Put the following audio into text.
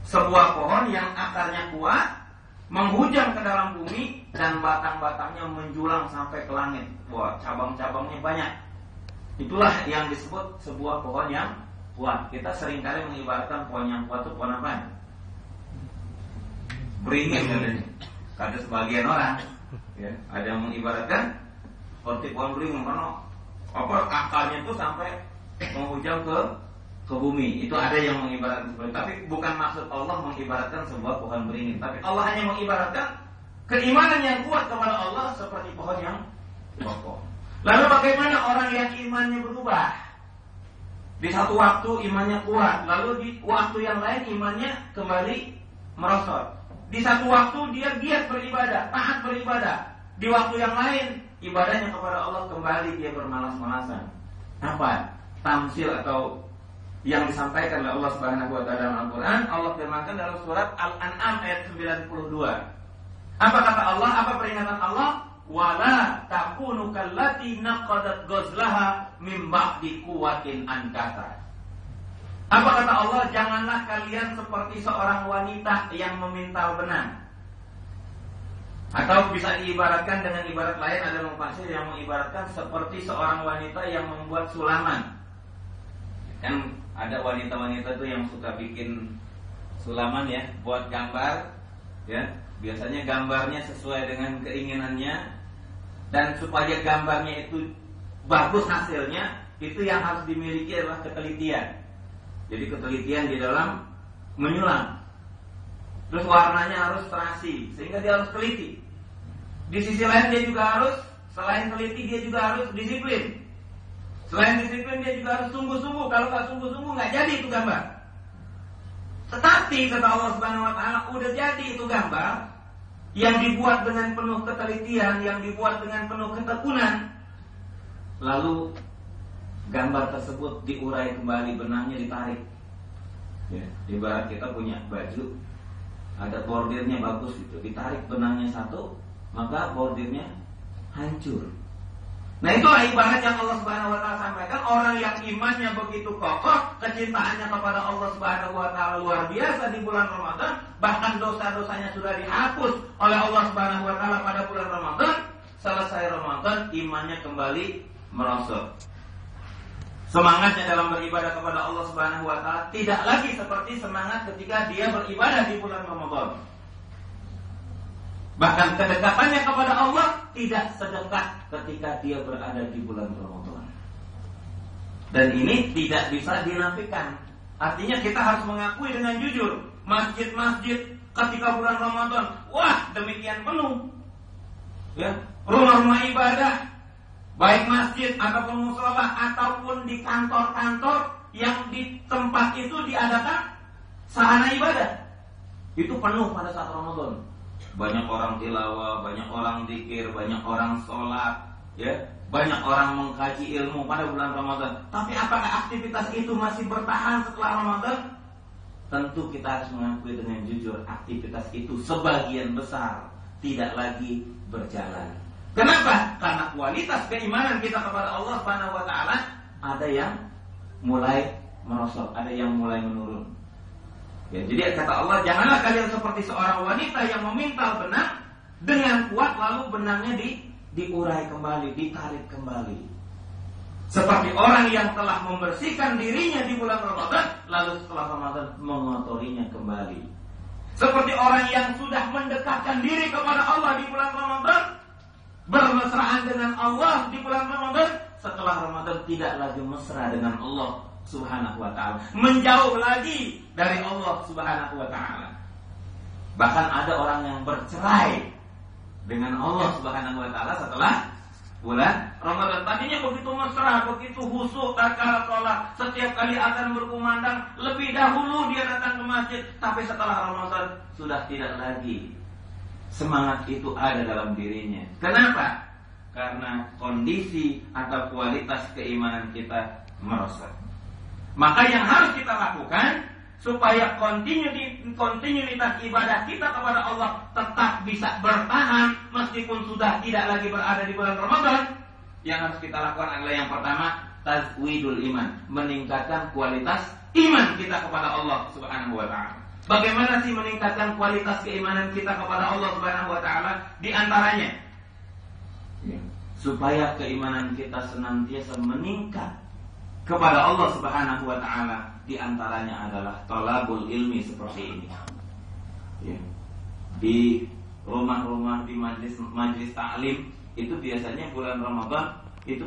sebuah pohon yang akarnya kuat, menghujam ke dalam bumi, dan batang-batangnya menjulang sampai ke langit. Wah, cabang-cabangnya banyak. Itulah yang disebut sebuah pohon yang kuat. Kita seringkali mengibaratkan pohon yang kuat itu pohon apa? Beringin katanya. Kata sebagian orang, ya, ada yang mengibaratkan seperti pohon beringin karena akarnya itu sampai menghujam ke bumi. Itu ada yang mengibaratkan seperti itu. Tapi bukan maksud Allah mengibaratkan sebuah pohon beringin. Tapi Allah hanya mengibaratkan keimanan yang kuat kepada Allah seperti pohon yang kokoh. Lalu bagaimana orang yang imannya berubah? Di satu waktu imannya kuat, lalu di waktu yang lain imannya kembali merosot. Di satu waktu dia giat beribadah, taat beribadah. Di waktu yang lain ibadahnya kepada Allah kembali dia bermalas-malasan. Apa? Tamsil atau yang disampaikan oleh Allah Subhanahu wa taala dalam Al-Qur'an, Allah firmankan dalam surat Al-An'am ayat 92. Apa kata Allah? Apa peringatan Allah? Wala takunu kallati naqadat ghazlaha mim ba'di quwwatin ankata. Apa kata Allah? Janganlah kalian seperti seorang wanita yang memintal benang. Atau bisa diibaratkan dengan ibarat lain, ada mufassir yang mengibaratkan seperti seorang wanita yang membuat sulaman. Kan ada wanita-wanita tuh yang suka bikin sulaman ya, buat gambar ya. Biasanya gambarnya sesuai dengan keinginannya, dan supaya gambarnya itu bagus hasilnya, itu yang harus dimiliki adalah ketelitian. Jadi ketelitian di dalam menyulam. Terus warnanya harus terasi, sehingga dia harus teliti. Di sisi lain dia juga harus, selain teliti dia juga harus disiplin. Selain disiplin dia juga harus sungguh-sungguh. Kalau nggak sungguh-sungguh nggak jadi itu gambar. Tetapi kata Allah Subhanahu wa taala, udah jadi itu gambar yang dibuat dengan penuh ketelitian, yang dibuat dengan penuh ketekunan. Lalu gambar tersebut diurai kembali, benangnya ditarik. Ya, ibarat kita punya baju, ada bordirnya bagus gitu, ditarik benangnya satu, maka bordirnya hancur. Nah, itulah ibarat yang Allah Subhanahu wa taala sampaikan. Orang yang imannya begitu kokoh, kecintaannya kepada Allah Subhanahu wa taala luar biasa di bulan Ramadan, bahkan dosa-dosanya sudah dihapus oleh Allah Subhanahu wa taala pada bulan Ramadan. Selesai Ramadan, imannya kembali merosot. Semangatnya dalam beribadah kepada Allah Subhanahu wa taala tidak lagi seperti semangat ketika dia beribadah di bulan Ramadan. Bahkan kedekatannya kepada Allah tidak sedekat ketika dia berada di bulan Ramadan. Dan ini tidak bisa dinafikan. Artinya kita harus mengakui dengan jujur, masjid-masjid ketika bulan Ramadan, wah demikian penuh. Ya, rumah-rumah ibadah, baik masjid ataupun mushola ataupun di kantor-kantor yang di tempat itu diadakan sarana ibadah, itu penuh pada saat Ramadan. Banyak orang tilawah, banyak orang zikir, banyak orang sholat, ya, banyak orang mengkaji ilmu pada bulan Ramadan. Tapi apakah aktivitas itu masih bertahan setelah Ramadan? Tentu kita harus mengakui dengan jujur, aktivitas itu sebagian besar tidak lagi berjalan. Kenapa? Karena kualitas keimanan kita kepada Allah Subhanahu wa taala ada yang mulai merosot, ada yang mulai menurun. Ya, jadi kata Allah, janganlah kalian seperti seorang wanita yang memintal benang dengan kuat, lalu benangnya diurai kembali, ditarik kembali. Seperti orang yang telah membersihkan dirinya di bulan Ramadan, lalu setelah Ramadan mengotorinya kembali. Seperti orang yang sudah mendekatkan diri kepada Allah di bulan Ramadan, bermesraan dengan Allah di bulan Ramadan, setelah Ramadan tidak lagi mesra dengan Allah Subhanahu wa ta'ala, menjauh lagi dari Allah Subhanahu wa ta'ala. Bahkan ada orang yang bercerai dengan Allah Subhanahu wa ta'ala setelah bulan Ramadan. Tadinya begitu mesra, begitu khusyuk, tatkala sholat, setiap kali azan berkumandang lebih dahulu dia datang ke masjid. Tapi setelah Ramadan sudah tidak lagi semangat itu ada dalam dirinya. Kenapa? Karena kondisi atau kualitas keimanan kita merosot. Maka yang harus kita lakukan supaya kontinuitas ibadah kita kepada Allah tetap bisa bertahan meskipun sudah tidak lagi berada di bulan Ramadan, yang harus kita lakukan adalah yang pertama, tazwidul iman, meningkatkan kualitas iman kita kepada Allah Subhanahu wa ta'ala. Bagaimana sih meningkatkan kualitas keimanan kita kepada Allah Subhanahu wa taala? Di antaranya supaya keimanan kita senantiasa meningkat kepada Allah Subhanahu wa taala, di antaranya adalah thalabul ilmi seperti ini. Di rumah-rumah, di majlis taklim itu biasanya bulan Ramadan itu